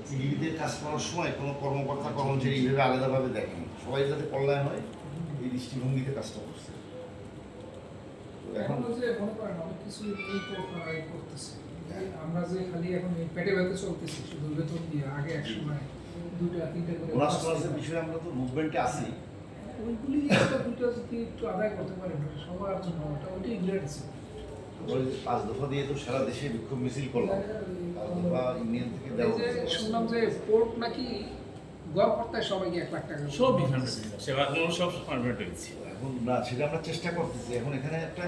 টিভিতে কাজ করার সময় কোনো কর্মকর্তা কর্মচারী এইভাবে আলাদাভাবে দেখেনি, সবাই যাতে কল্যাণ হয় এই দৃষ্টিভঙ্গিতে কাজটা করছে। এখন যে মনে করেন অনেক কিছু এই করতেছে, আমরা যে খালি এখন পেটে ব্যথা চলতেছি শুধু বেতন দিয়ে, আগে এক সময় 2-3টা করে বোনাস টোনাসের বিষয়ে আমরা তো মুভমেন্টে আছি, ওইগুলি একটা দুটো যদি একটু আদায় করতে পারেন সবার জন্য ওইটাই গ্রেট আছে। 5 দফা দিয়ে তো সারা দেশে বিক্ষোভ মিছিল করলাম, 5 দফা ইউনিয়ন থেকে দেওয়া যে শুনলাম যে পোর্ট নাকি গড়পড়তায় সবাইকে 1 লাখ টাকা সব ডিফারেন্ট সেবা সব পারমানেন্ট হয়েছে। এখন না, সেটা আমরা চেষ্টা করতেছি। এখন এখানে একটা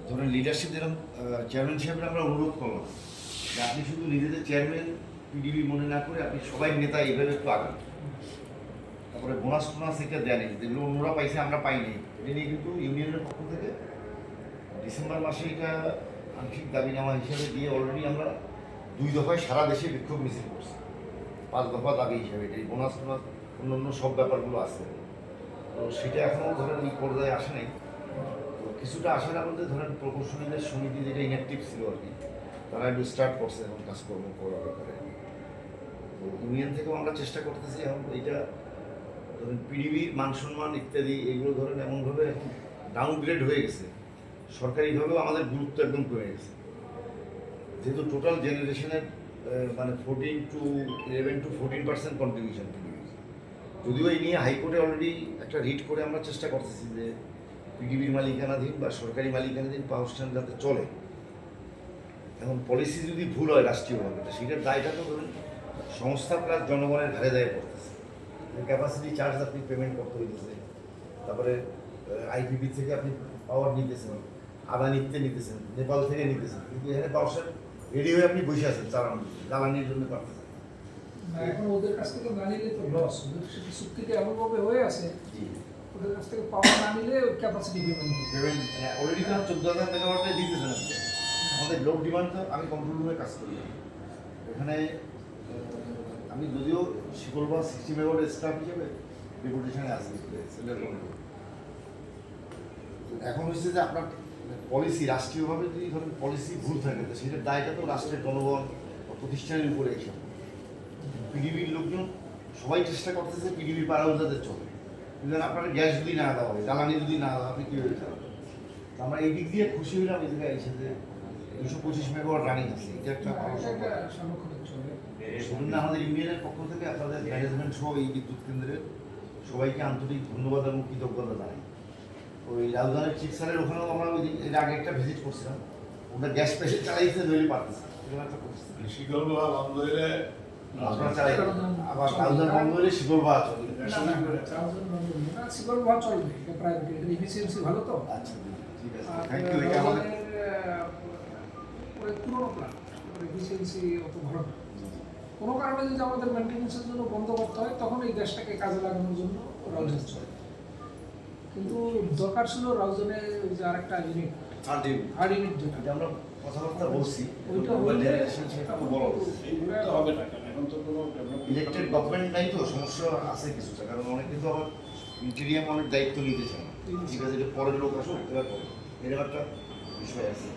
ধরেন লিডারশিপ যেরকম চেয়ারম্যান সাহেবের আমরা অনুরোধ করলাম যে আপনি শুধু নিজেদের চেয়ারম্যান পিডিবি মনে না করে আপনি সবাই নেতা এইভাবে একটু আগান। তারপরে বোনাস টোনাস এটা দেয়নি, যেগুলো অন্যরা পাইছে আমরা পাইনি, এটা নিয়ে কিন্তু ইউনিয়নের পক্ষ থেকে ডিসেম্বর মাসে এটা আংশিক দাবিনামা হিসেবে দিয়ে অলরেডি আমরা 2 দফায় সারা দেশে বিক্ষোভ মিছিল করছি। 5 দফা দাবি হিসেবে এটা বোনাস টোনাস অন্য সব ব্যাপারগুলো আছে, তো সেটা এখনও ধরেন এই পর্যায়ে আসে নাই। তো কিছুটা আসার মধ্যে ধরেন প্রকৌশলীদের সমিতি যেটা ইনঅ্যাক্টিভ ছিল আর কি, তারা একটু স্টার্ট করছে এখন কাজকর্ম করার ব্যাপারে। তো ইউনিয়ন থেকেও আমরা চেষ্টা করতেছি এখন এইটা ধরেন পিডিবির মান সম্মান ইত্যাদি এগুলো ধরেন এমনভাবে এখন ডাউনগ্রেড হয়ে গেছে, সরকারিভাবেও আমাদের গুরুত্ব একদম কমে গেছে। যেহেতু টোটাল জেনারেশনের মানে 11-14% কন্ট্রিবিউশন পিডিবি, যদিও এই নিয়ে হাইকোর্টে অলরেডি একটা রিট করে আমরা চেষ্টা করতেছি যে পিডিবির মালিকানাধীন বা সরকারি মালিকানাধীন পাওয়ার স্টেশন যাতে চলে। এখন পলিসি যদি ভুল হয় রাষ্ট্রীয়ভাবে, সেটার দায়টা তো ধরুন সংস্থা প্লাস জনগণের ঘাড়ে দায়ে পড়তেছে। ক্যাপাসিটি চার্জ আপনি পেমেন্ট করতে হইতেছে, তারপরে আইপিপি থেকে আপনি পাওয়ার নিতেছেন, আদানিতে নিতেছেন, নেপাল থেকে নিতেছেন, কিন্তু এখানে পাওয়ার স্টেশন রেডি হয়ে আপনি বসে আছেন জ্বালানির জন্য পারতেছেন। এখন ওদের কাছ থেকে না নিলে তো লস, ওদের সাথে চুক্তিতে এমনভাবে হয়ে আছে ওদের কাছ থেকে পাওয়া না নিলে ক্যাপাসিটি পেমেন্ট অলরেডি তো 14,000 মেগাওয়াটে দিতেছেন আপনি। আমাদের লোড ডিমান্ড তো আমি কন্ট্রোল রুমে কাজ করি, এখানে আমি যদিও শিকলবা 60 মেগাওয়াটের স্টাফ হিসেবে ডেপুটেশনে আসি সেন্ট্রাল গভর্নমেন্ট। এখন হচ্ছে যে আপনার পলিসি রাষ্ট্রীয়ভাবে যদি ধরেন পলিসি ভুল থাকে তো সেটার দায়টা তো রাষ্ট্রের জনগণ বা প্রতিষ্ঠানের উপরে এসে। পিডিবির লোকজন সবাই চেষ্টা করতেছে পিডিবি পাড়াও যাতে চলে, কিন্তু আপনার গ্যাস যদি না দেওয়া হয়, জ্বালানি যদি না দেওয়া আপনি কীভাবে চালাবেন? আমরা এই দিক দিয়ে খুশি হইলাম এই জায়গায় এসে যে 225 মেগাওয়াট রানিং আছে, এটা একটা ভালো সংখ্যা। সেজন্য আমাদের ইউনিয়নের পক্ষ থেকে আপনাদের ম্যানেজমেন্ট সহ এই বিদ্যুৎ কেন্দ্রের সবাইকে আন্তরিক ধন্যবাদ এবং কৃতজ্ঞতা জানাই। ওই রাজধানীর চিফ স্যারের ওখানেও আমরা ওই দিন এর আগে একটা ভিজিট করছিলাম, ওটা গ্যাস প্রেশার চালাইতে নইলে পারতেছে এরকম একটা পরিস্থিতি। আপনারা চালাই আবার রাজধানী বন্ধ হলে শিকল বা চলবে, শিকল ভালো চলবে, এটা প্রাইভেট, এটা এফিসিয়েন্সি ভালো তো। আচ্ছা ঠিক আছে, থ্যাংক ইউ। এটা আমাদের পুরোনো প্ল্যান, এফিসিয়েন্সি অত ভালো না। কোনো কারণে যদি আমাদের মেনটেন্যান্সের জন্য বন্ধ করতে হয় তখন এই গ্যাসটাকে কাজে লাগানোর জন্য রাউজান চলে। কিন্তু দরকার ছিল রাউজানে যে আরেকটা ইউনিট, হার্ড ইউনিট যেটা আমরা কথাবার্তা বলছি, ওইটা বড় হবে না, কারণ এখন তো কোনো ইলেকটেড গভর্নমেন্ট নাই তো সমস্যা আছে কিছুটা, কারণ অনেক কিন্তু আবার ইন্টেরিয়াম অনেক দায়িত্ব নিতে চায় না। ঠিক আছে, এটা পরের লোক আসুক এবার এরকম একটা বিষয় আছে।